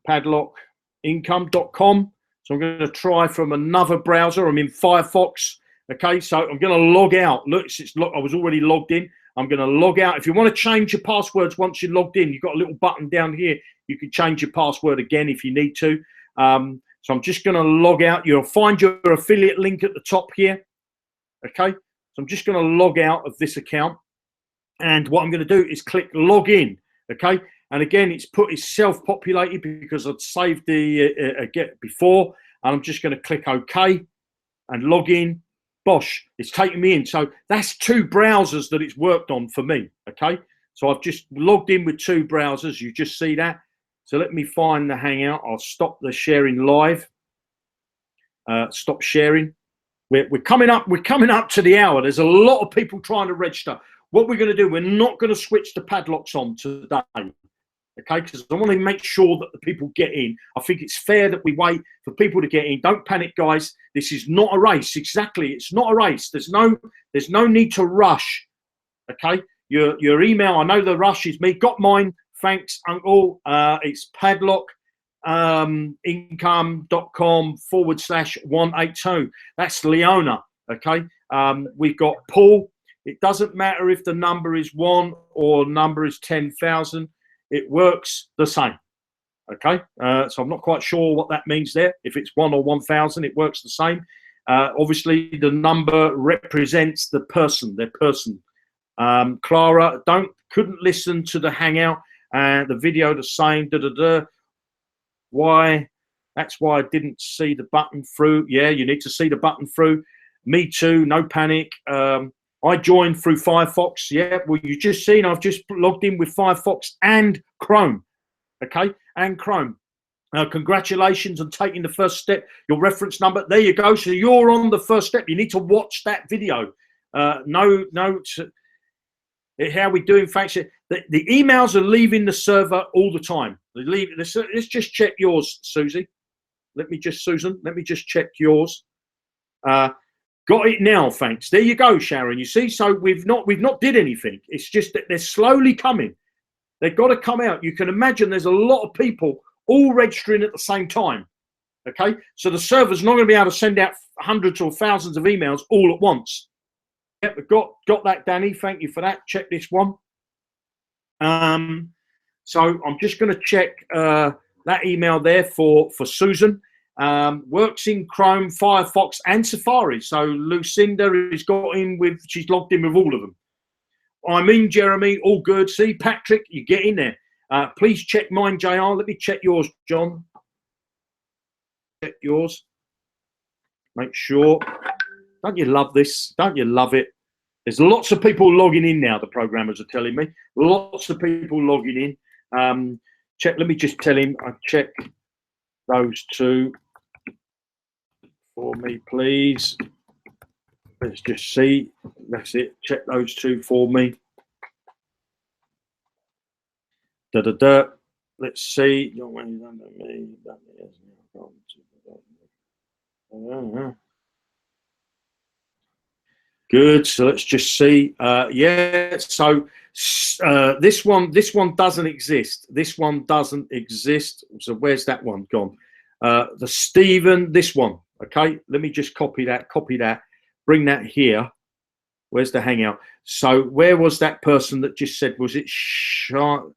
Padlockincome.com. So I'm going to try from another browser. I'm in Firefox. Okay, so I'm going to log out. Look, I was already logged in. I'm going to log out. If you want to change your passwords once you're logged in, you've got a little button down here. You can change your password again if you need to. So I'm just going to log out. You'll find your affiliate link at the top here. Okay, so I'm just going to log out of this account. And what I'm going to do is click log in. Okay, and again, it's self-populated because I'd saved the before. And I'm just going to click OK and log in. Bosh, it's taken me in. So that's two browsers that it's worked on for me. Okay, so I've just logged in with two browsers. You just see that. So let me find the Hangout. I'll stop the sharing live. Stop sharing. We're coming up to the hour. There's a lot of people trying to register. What we're going to do, we're not going to switch the padlocks on today. Okay, because I want to make sure that the people get in. I think it's fair that we wait for people to get in. Don't panic, guys. This is not a race. Exactly, it's not a race. There's no need to rush. Okay, your email. I know the rush is me. Got mine. Thanks, Uncle. It's Padlockincome.com/182. That's Leona. Okay. We've got Paul. It doesn't matter if the number is 1 or number is 10,000. It works the same. Okay, so I'm not quite sure what that means there. If it's 1 or 1,000, it works the same. Obviously, the number represents the person, their person. Clara, couldn't listen to the Hangout. The video the same. Why? That's why I didn't see the button through. Yeah, you need to see the button through. Me too, no panic. I joined through Firefox. Yeah, well, you just seen I've just logged in with Firefox and Chrome. Okay, and Chrome. Congratulations on taking the first step. Your reference number, there you go. So you're on the first step. You need to watch that video. How we doing? Thanks. The emails are leaving the server all the time. Let's just check yours, Susie. Let me just check yours. Got it now, thanks. There you go, Sharon. You see, so we've not did anything. It's just that they're slowly coming. They've got to come out. You can imagine there's a lot of people all registering at the same time. Okay, so the server's not going to be able to send out hundreds or thousands of emails all at once. Yep, got that, Danny. Thank you for that. Check this one. So I'm just going to check that email there for Susan. Works in Chrome, Firefox, and Safari. So Lucinda has got in with, she's logged in with all of them. I'm in, Jeremy, all good. See, Patrick, you get in there. Please check mine, JR. Let me check yours, John. Check yours. Make sure. Don't you love this? Don't you love it? There's lots of people logging in now, the programmers are telling me. Lots of people logging in. Check. Let me just tell him, I check those two for me, please. Let's just see. That's it. Check those two for me. Let's see. Good. So let's just see. Yeah. So this one doesn't exist. This one doesn't exist. So where's that one gone? The Stephen. This one. Okay. Let me just copy that. Bring that here. Where's the hangout? So where was that person that just said? Was it John?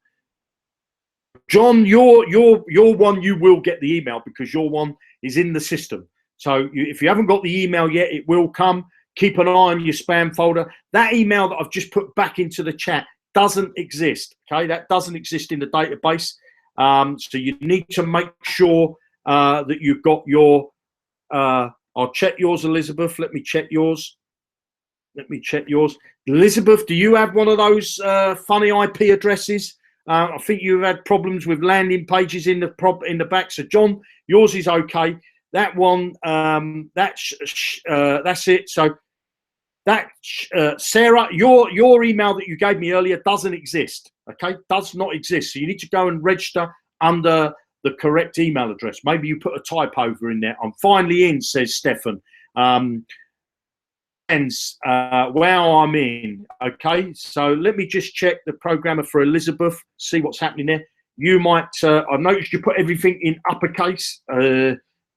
Your one. You will get the email because your one is in the system. So if you haven't got the email yet, it will come. Keep an eye on your spam folder. That email that I've just put back into the chat doesn't exist. Okay, that doesn't exist in the database. So you need to make sure that you've got your. I'll check yours, Elizabeth. Let me check yours. Elizabeth, do you have one of those funny IP addresses? I think you've had problems with landing pages in the back. So John, yours is okay. That one, that's it. So that Sarah, your email that you gave me earlier doesn't exist. Okay, does not exist. So you need to go and register under the correct email address. Maybe you put a typo over in there. I'm finally in, says Stefan. Wow, I'm in. Okay, so let me just check the programmer for Elizabeth, see what's happening there. You might, I've noticed you put everything in uppercase.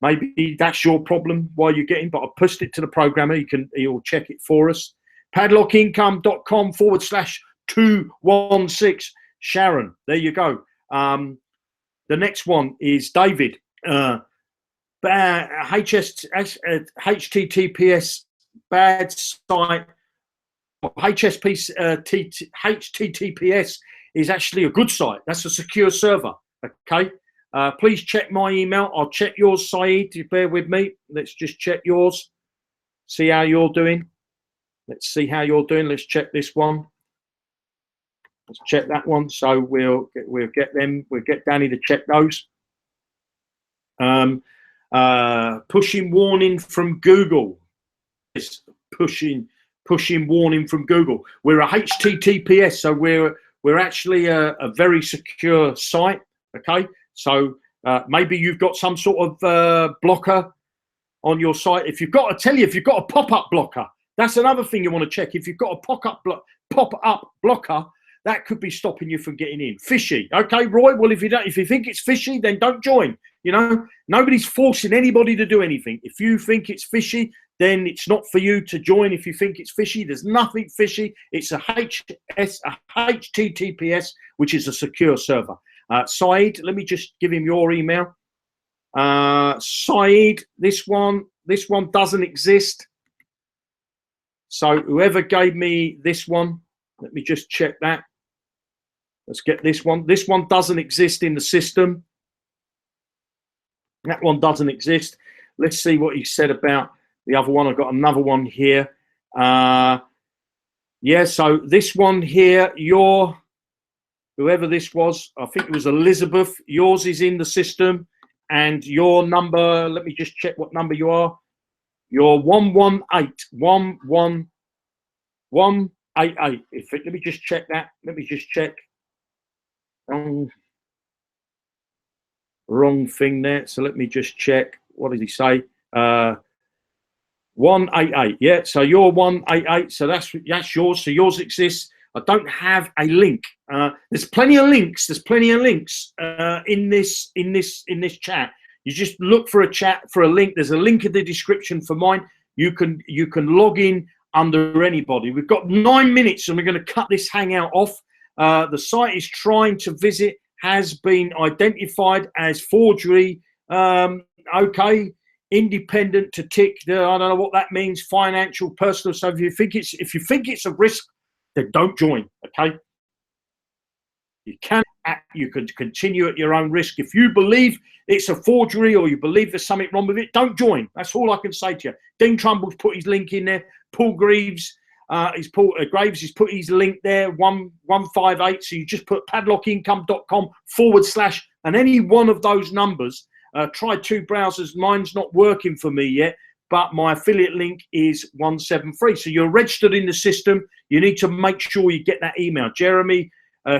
Maybe that's your problem while you're getting, but I'll post it to the programmer. He'll check it for us. Padlockincome.com/216. Sharon, there you go. The next one is David. HTTPS bad site. HTTPS is actually a good site. That's a secure server. Okay. Please check my email. I'll check yours, Saeed. Bear with me. Let's just check yours. See how you're doing. Let's see how you're doing. Let's check this one. Let's check that one. So we'll get them. We'll get Danny to check those. Pushing warning from Google. It's pushing warning from Google. We're a HTTPS, so we're actually a very secure site. Okay. So maybe you've got some sort of blocker on your site. If you've got a pop-up blocker, that's another thing you want to check. If you've got a pop-up blocker, that could be stopping you from getting in. Fishy, okay, Roy. Well, if you think it's fishy, then don't join. You know, nobody's forcing anybody to do anything. If you think it's fishy, then it's not for you to join. If you think it's fishy, there's nothing fishy. It's a HTTPS, which is a secure server. Saeed, let me just give him your email. Saeed, this one doesn't exist. So whoever gave me this one, let me just check that. Let's get this one. This one doesn't exist in the system. That one doesn't exist. Let's see what he said about the other one. I've got another one here. Yeah, so this one here, whoever this was, I think it was Elizabeth, yours is in the system, and your number, let me just check what number you are. You're 118. Let me just check that. Let me just check. Wrong thing there. So let me just check. What did he say? 188. Yeah. So you're 188. So that's yours. So yours exists. I don't have a link. There's plenty of links. There's plenty of links in this chat. You just look for a link. There's a link in the description for mine. You can log in under anybody. We've got 9 minutes and we're going to cut this hangout off. The site is trying to visit has been identified as forgery. Okay, independent to tick. I don't know what that means. Financial, personal. So if you think it's a risk, then don't join. Okay. You can continue at your own risk. If you believe it's a forgery or you believe there's something wrong with it, don't join. That's all I can say to you. Dean Trumbull's put his link in there. Paul Graves, he's put his link there, 158. So you just put padlockincome.com / and any one of those numbers. Tried 2 browsers. Mine's not working for me yet, but my affiliate link is 173. So you're registered in the system. You need to make sure you get that email. Jeremy,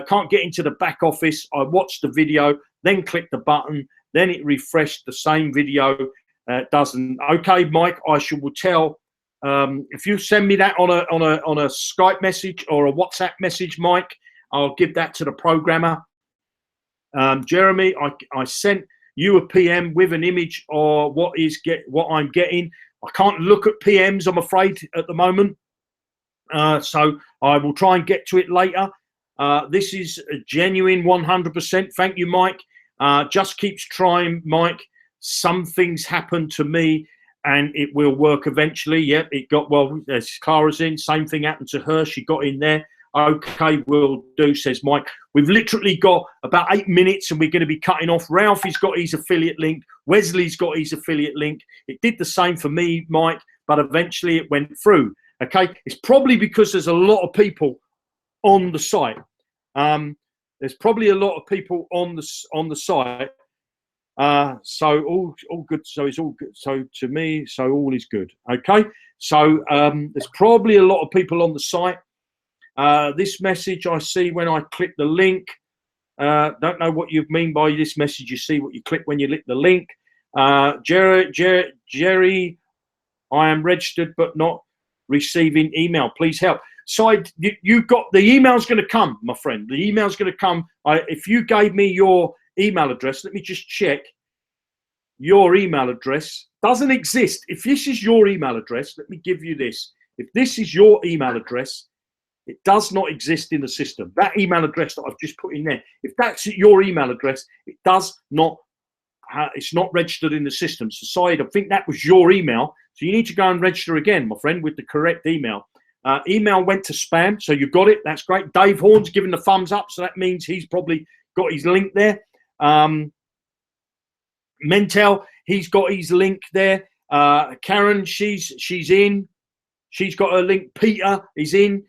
can't get into the back office. I watched the video, then clicked the button, then it refreshed the same video. Doesn't. Okay, Mike, I will tell. If you send me that on a Skype message or a WhatsApp message, Mike, I'll give that to the programmer. Jeremy, I sent you a PM with an image or what I'm getting. I can't look at PMs, I'm afraid, at the moment. So I will try and get to it later. This is a genuine 100%. Thank you, Mike. Just keeps trying, Mike. Some things happen to me and it will work eventually. Yep, it got, well, there's Clara's in. Same thing happened to her. She got in there. Okay, will do, says Mike. We've literally got about 8 minutes and we're going to be cutting off. Ralphie's got his affiliate link. Wesley's got his affiliate link. It did the same for me, Mike, but eventually it went through. Okay, it's probably because there's a lot of people on the site. There's probably a lot of people on the site. So all good. So it's all good. So to me, so all is good. Okay. So there's probably a lot of people on the site. This message I see when I click the link. Don't know what you mean by this message. You see what you click when you click the link. Jerry, I am registered but not receiving email. Please help. So you got the email's going to come, my friend. The email's going to come. If you gave me your email address, let me just check. Your email address doesn't exist. If this is your email address, let me give you this. If this is your email address, it does not exist in the system. That email address that I've just put in there, if that's your email address, it does not. It's not registered in the system. So, Syed, I think that was your email. So you need to go and register again, my friend, with the correct email. Email went to spam, so you got it. That's great. Dave Horn's given the thumbs up, so that means he's probably got his link there. Mentel, he's got his link there. Karen, she's in. She's got her link. Peter is in.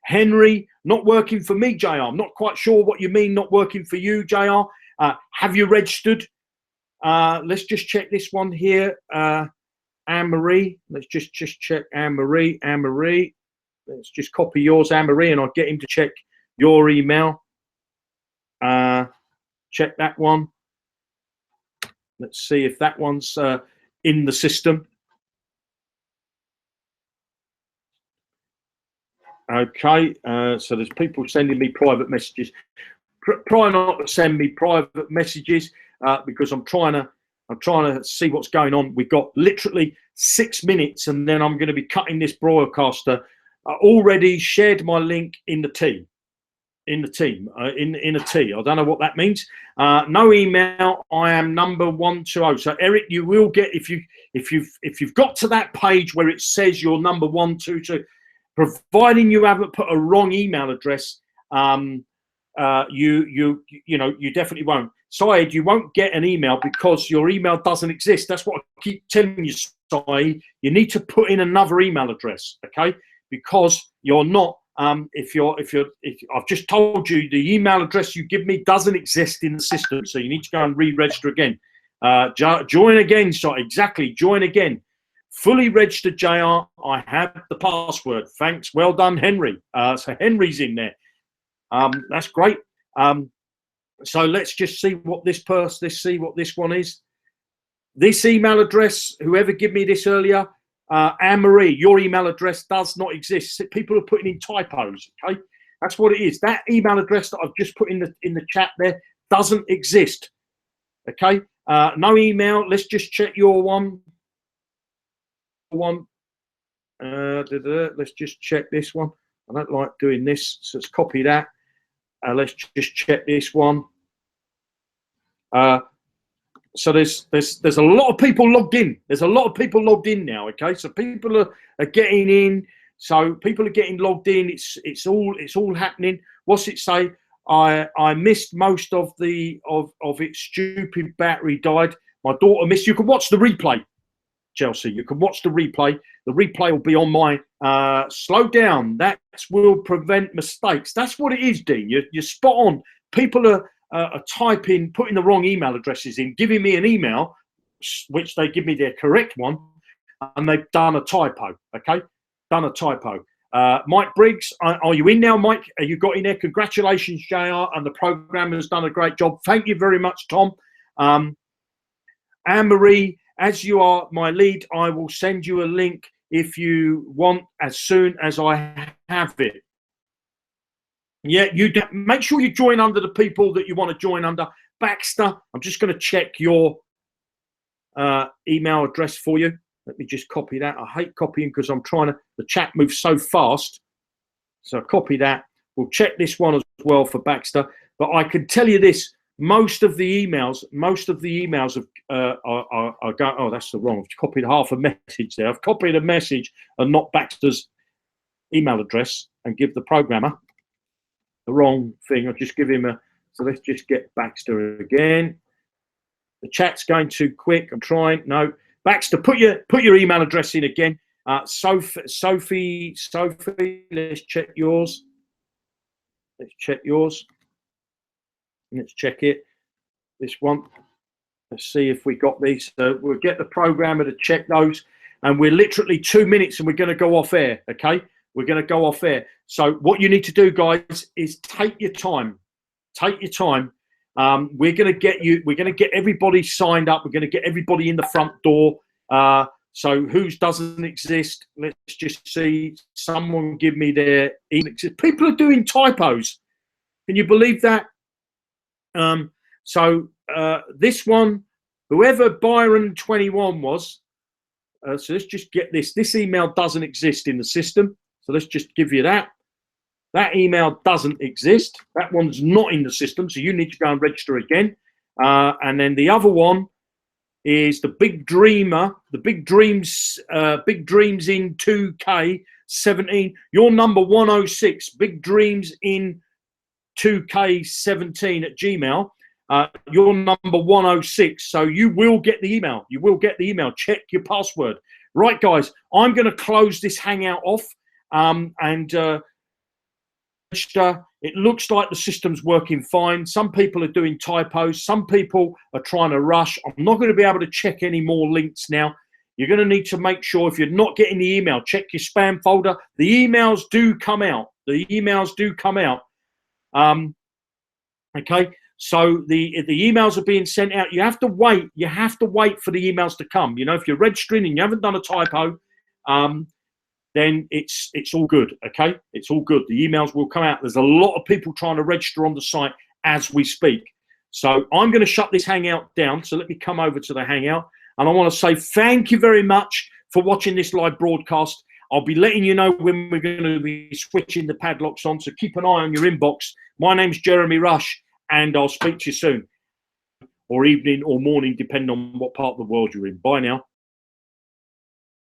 Henry, not working for me, JR. I'm not quite sure what you mean, not working for you, JR. Have you registered? Let's just check this one here. Anne-Marie, let's just check Anne-Marie. Anne-Marie, let's just copy yours, Anne-Marie, and I'll get him to check your email. Check that one. Let's see if that one's in the system. Okay, so there's people sending me private messages. Try not to send me private messages because I'm trying to see what's going on. We've got literally 6 minutes, and then I'm going to be cutting this broadcaster. I already shared my link in the team. In a T. I don't know what that means. No email. I am number 120. So Eric, you will get if you've got to that page where it says you're number 122, providing you haven't put a wrong email address, you definitely won't. Syed, you won't get an email because your email doesn't exist. That's what I keep telling you, Syed. You need to put in another email address, okay? Because you're not. If I've just told you the email address you give me doesn't exist in the system, so you need to go and re-register again. Join again, Syed. Exactly. Join again. Fully registered, JR. I have the password. Thanks. Well done, Henry. So Henry's in there. That's great. So let's just see what this one is. This email address, whoever gave me this earlier, Anne-Marie, your email address does not exist. People are putting in typos, okay? That's what it is. That email address that I've just put in the chat there doesn't exist, okay? No email. Let's just check your one. Let's just check this one. I don't like doing this, so let's copy that. Let's just check this one. So there's a lot of people logged in. There's a lot of people logged in now. Okay, so people are getting in. So people are getting logged in. It's all happening. What's it say? I missed most of its stupid battery died. My daughter missed. You can watch the replay, Chelsea. You can watch the replay. The replay will be on my slow down. That will prevent mistakes. That's what it is, Dean. You're spot on. People are putting the wrong email addresses in, giving me an email, which they give me their correct one, and they've done a typo. Okay, done a typo. Mike Briggs, are you in now, Mike? Are you got in there? Congratulations, JR, and the program has done a great job. Thank you very much, Tom. Anne-Marie, as you are my lead, I will send you a link if you want as soon as I have it. Yeah, you make sure you join under the people that you want to join under. Baxter, I'm just going to check your email address for you. Let me just copy that. I hate copying because the chat moves so fast. So copy that. We'll check this one as well for Baxter. But I can tell you this, most of the emails have are going, oh, that's the wrong. I've copied half a message there. I've copied a message and not Baxter's email address and give the programmer the wrong thing. I'll just give him so let's just get Baxter again. The chat's going too quick. I'm trying. No, Baxter, put your email address in again. Sophie, let's check yours. Let's check yours. Let's check it. This one. Let's see if we got these. So we'll get the programmer to check those. And we're literally 2 minutes and we're going to go off air. Okay. We're going to go off air. So what you need to do, guys, is take your time. Take your time. We're going to get everybody signed up. We're going to get everybody in the front door. So whose doesn't exist? Let's just see. Someone give me their email. People are doing typos. Can you believe that? So this one, whoever Byron21 was, so let's just get this. This email doesn't exist in the system. So let's just give you that. That email doesn't exist. That one's not in the system. So you need to go and register again. And then the other one is the Big Dreamer, the Big Dreams in 2K17. Your number 106, Big Dreams in 2K17 at Gmail. Your number 106. So you will get the email. You will get the email. Check your password. Right, guys, I'm going to close this Hangout off. It looks like the system's working fine. Some people are doing typos. Some people are trying to rush. I'm not going to be able to check any more links now. You're going to need to make sure if you're not getting the email, check your spam folder. The emails do come out. The emails do come out. Okay. So the emails are being sent out. You have to wait. You have to wait for the emails to come. You know, if you're registering and you haven't done a typo, then it's all good, okay? It's all good. The emails will come out. There's a lot of people trying to register on the site as we speak. So I'm going to shut this Hangout down. So let me come over to the Hangout. And I want to say thank you very much for watching this live broadcast. I'll be letting you know when we're going to be switching the padlocks on. So keep an eye on your inbox. My name's Jeremy Rush, and I'll speak to you soon. Or evening or morning, depending on what part of the world you're in. Bye now.